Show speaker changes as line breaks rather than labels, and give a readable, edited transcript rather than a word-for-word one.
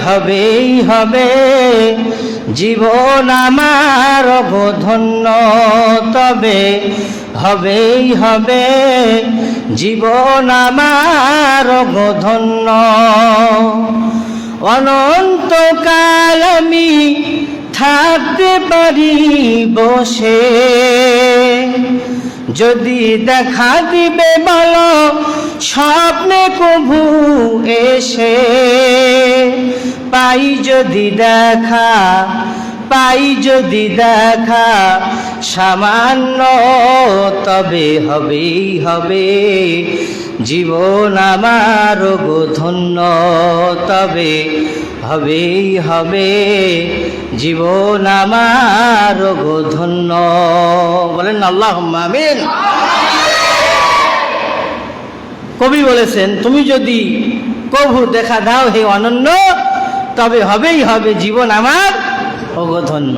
হবেই হবে জীবন আমার ধন্য, তবে হবেই হবে জীবন আমার ধন্য। অনন্তকাল আমি থাকতে পারি বসে, যদি দেখা দিবে বলো স্বপ্নে কভু এসে। পাই যদি দেখা, পাই যদি দেখা সামান্য, তবে হবেই হবে জীবন আমার ধন্য, তবে হবেই হবে জীবন আমার ধন্য। বলেন আল্লাহুম্মা আমিন। কবি বলেছেন, তুমি যদি কভু দেখা দাও হে অনন্য, তবে হবেই হবে জীবন আমার ধন্য।